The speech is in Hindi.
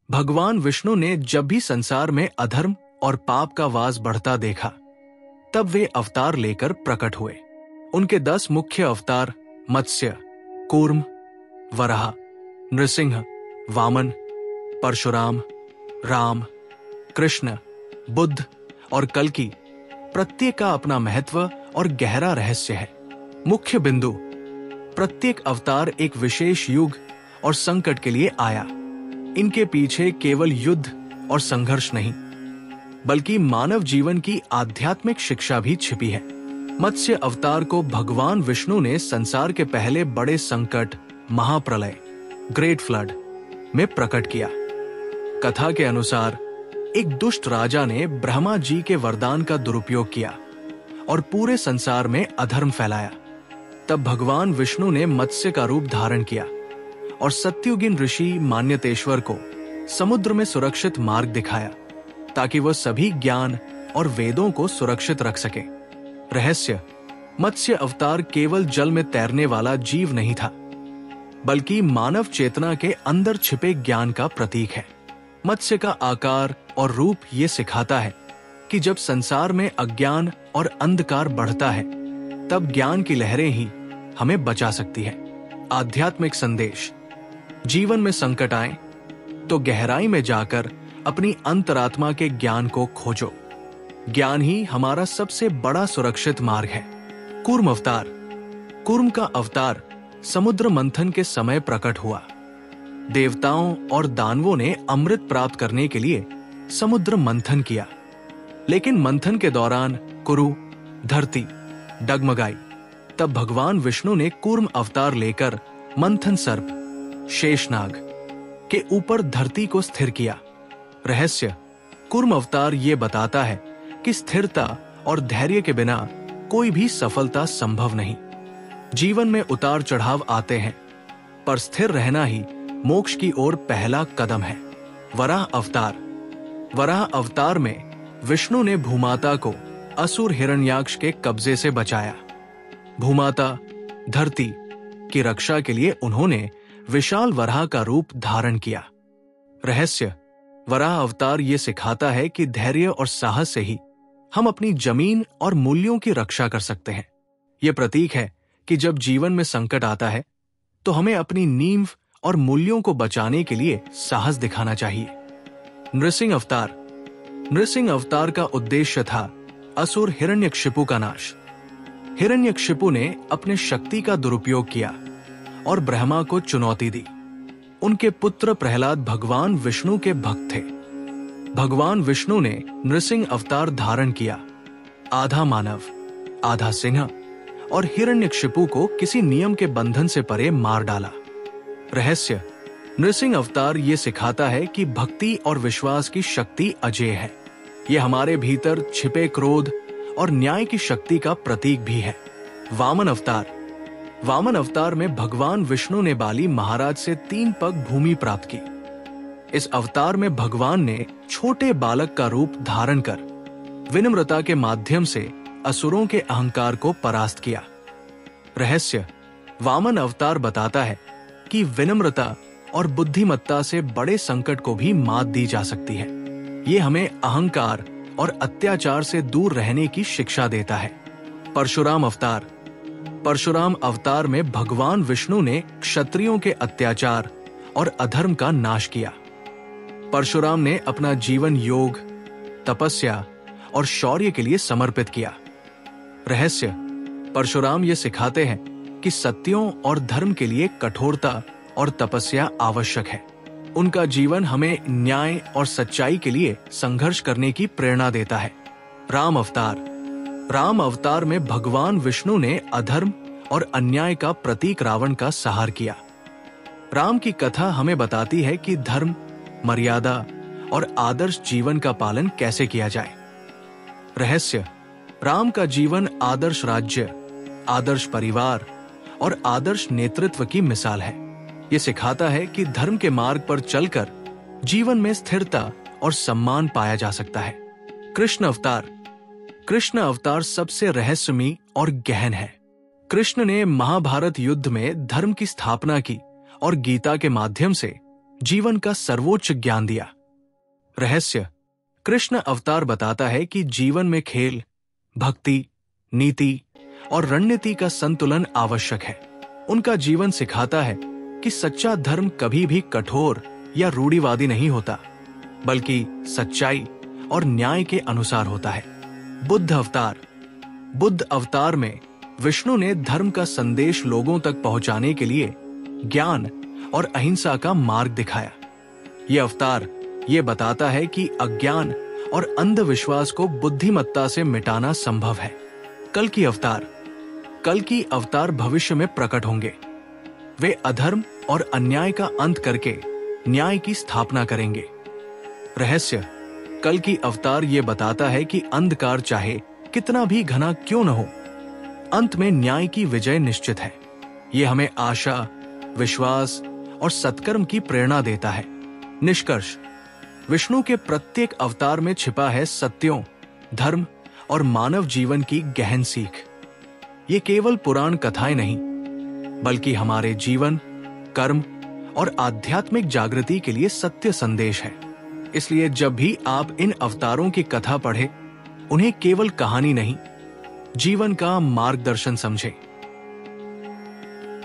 भगवान विष्णु ने जब भी संसार में अधर्म और पाप का वास बढ़ता देखा, तब वे अवतार लेकर प्रकट हुए। उनके 10 मुख्य अवतार मत्स्य, कूर्म, वराह, नृसिंह, वामन, परशुराम, राम, कृष्ण, बुद्ध और कल्कि, प्रत्येक का अपना महत्व और गहरा रहस्य है। मुख्य बिंदु: प्रत्येक अवतार एक विशेष युग और संकट के लिए आया। इनके पीछे केवल युद्ध और संघर्ष नहीं, बल्कि मानव जीवन की आध्यात्मिक शिक्षा भी छिपी है। मत्स्य अवतार को भगवान विष्णु ने संसार के पहले बड़े संकट महाप्रलय, ग्रेट फ्लड में प्रकट किया। कथा के अनुसार एक दुष्ट राजा ने ब्रह्मा जी के वरदान का दुरुपयोग किया और पूरे संसार में अधर्म फैलाया। तब भगवान विष्णु ने मत्स्य का रूप धारण किया और सत्युगीन ऋषि मान्यतेश्वर को समुद्र में सुरक्षित मार्ग दिखाया, ताकि वह सभी ज्ञान और वेदों को सुरक्षित रख सके। रहस्य: मत्स्य अवतार केवल जल में तैरने वाला जीव नहीं था, बल्कि मानव चेतना के अंदर छिपे ज्ञान का प्रतीक है। मत्स्य का आकार और रूप ये सिखाता है कि जब संसार में अज्ञान और अंधकार बढ़ता है, तब ज्ञान की लहरें ही हमें बचा सकती है। आध्यात्मिक संदेश: जीवन में संकट आए तो गहराई में जाकर अपनी अंतरात्मा के ज्ञान को खोजो। ज्ञान ही हमारा सबसे बड़ा सुरक्षित मार्ग है। कूर्म अवतार: कूर्म का अवतार समुद्र मंथन के समय प्रकट हुआ। देवताओं और दानवों ने अमृत प्राप्त करने के लिए समुद्र मंथन किया, लेकिन मंथन के दौरान कुरु, धरती डगमगाई। तब भगवान विष्णु ने कूर्म अवतार लेकर मंथन सर्प शेषनाग के ऊपर धरती को स्थिर किया। रहस्य: कूर्म अवतार ये बताता है कि स्थिरता और धैर्य के बिना कोई भी सफलता संभव नहीं। जीवन में उतार चढ़ाव आते हैं, पर स्थिर रहना ही मोक्ष की ओर पहला कदम है। वराह अवतार: वराह अवतार में विष्णु ने भूमाता को असुर हिरण्याक्ष के कब्जे से बचाया। भूमाता धरती की रक्षा के लिए उन्होंने विशाल वराह का रूप धारण किया। रहस्य: वराह अवतार ये सिखाता है कि धैर्य और साहस से ही हम अपनी जमीन और मूल्यों की रक्षा कर सकते हैं। ये प्रतीक है कि जब जीवन में संकट आता है, तो हमें अपनी नींव और मूल्यों को बचाने के लिए साहस दिखाना चाहिए। नृसिंह अवतार: नृसिंह अवतार का उद्देश्य था असुर हिरण्यकशिपु का नाश। हिरण्यकशिपु ने अपने शक्ति का दुरुपयोग किया और ब्रह्मा को चुनौती दी। उनके पुत्र प्रहलाद भगवान विष्णु के भक्त थे। भगवान विष्णु ने नृसिंह अवतार धारण किया, आधा मानव आधा सिंह, और हिरण्यकशिपु को किसी नियम के बंधन से परे मार डाला। रहस्य: नृसिंह अवतार ये सिखाता है कि भक्ति और विश्वास की शक्ति अजेय है। ये हमारे भीतर छिपे क्रोध और न्याय की शक्ति का प्रतीक भी है। वामन अवतार: वामन अवतार में भगवान विष्णु ने बाली महाराज से 3 पग भूमि प्राप्त की। इस अवतार में भगवान ने छोटे बालक का रूप धारण कर विनम्रता के माध्यम से असुरों के अहंकार को परास्त किया। रहस्य: वामन अवतार बताता है कि विनम्रता और बुद्धिमत्ता से बड़े संकट को भी मात दी जा सकती है। ये हमें अहंकार और अत्याचार से दूर रहने की शिक्षा देता है। परशुराम अवतार: परशुराम अवतार में भगवान विष्णु ने क्षत्रियों के अत्याचार और अधर्म का नाश किया। परशुराम ने अपना जीवन योग, तपस्या और शौर्य के लिए समर्पित किया। रहस्य: परशुराम ये सिखाते हैं कि सत्यों और धर्म के लिए कठोरता और तपस्या आवश्यक है। उनका जीवन हमें न्याय और सच्चाई के लिए संघर्ष करने की प्रेरणा देता है। राम अवतार: राम अवतार में भगवान विष्णु ने अधर्म और अन्याय का प्रतीक रावण का संहार किया। राम की कथा हमें बताती है कि धर्म, मर्यादा और आदर्श जीवन का पालन कैसे किया जाए। रहस्य: राम का जीवन आदर्श राज्य, आदर्श परिवार और आदर्श नेतृत्व की मिसाल है। ये सिखाता है कि धर्म के मार्ग पर चलकर जीवन में स्थिरता और सम्मान पाया जा सकता है। कृष्ण अवतार: कृष्ण अवतार सबसे रहस्यमयी और गहन है। कृष्ण ने महाभारत युद्ध में धर्म की स्थापना की और गीता के माध्यम से जीवन का सर्वोच्च ज्ञान दिया। रहस्य: कृष्ण अवतार बताता है कि जीवन में खेल, भक्ति, नीति और रणनीति का संतुलन आवश्यक है। उनका जीवन सिखाता है कि सच्चा धर्म कभी भी कठोर या रूढ़िवादी नहीं होता, बल्कि सच्चाई और न्याय के अनुसार होता है। बुद्ध अवतार: बुद्ध अवतार में विष्णु ने धर्म का संदेश लोगों तक पहुंचाने के लिए ज्ञान और अहिंसा का मार्ग दिखाया। यह अवतार ये बताता है कि अज्ञान और अंधविश्वास को बुद्धिमत्ता से मिटाना संभव है। कल की अवतार: कल की अवतार भविष्य में प्रकट होंगे। वे अधर्म और अन्याय का अंत करके न्याय की स्थापना करेंगे। रहस्य: कल की अवतार ये बताता है कि अंधकार चाहे कितना भी घना क्यों न हो, अंत में न्याय की विजय निश्चित है। ये हमें आशा, विश्वास और सत्कर्म की प्रेरणा देता है। निष्कर्ष: विष्णु के प्रत्येक अवतार में छिपा है सत्यों, धर्म और मानव जीवन की गहन सीख। ये केवल पुराण कथाएं नहीं, बल्कि हमारे जीवन, कर्म और आध्यात्मिक जागृति के लिए सत्य संदेश है। इसलिए जब भी आप इन अवतारों की कथा पढ़ें, उन्हें केवल कहानी नहीं, जीवन का मार्गदर्शन समझें।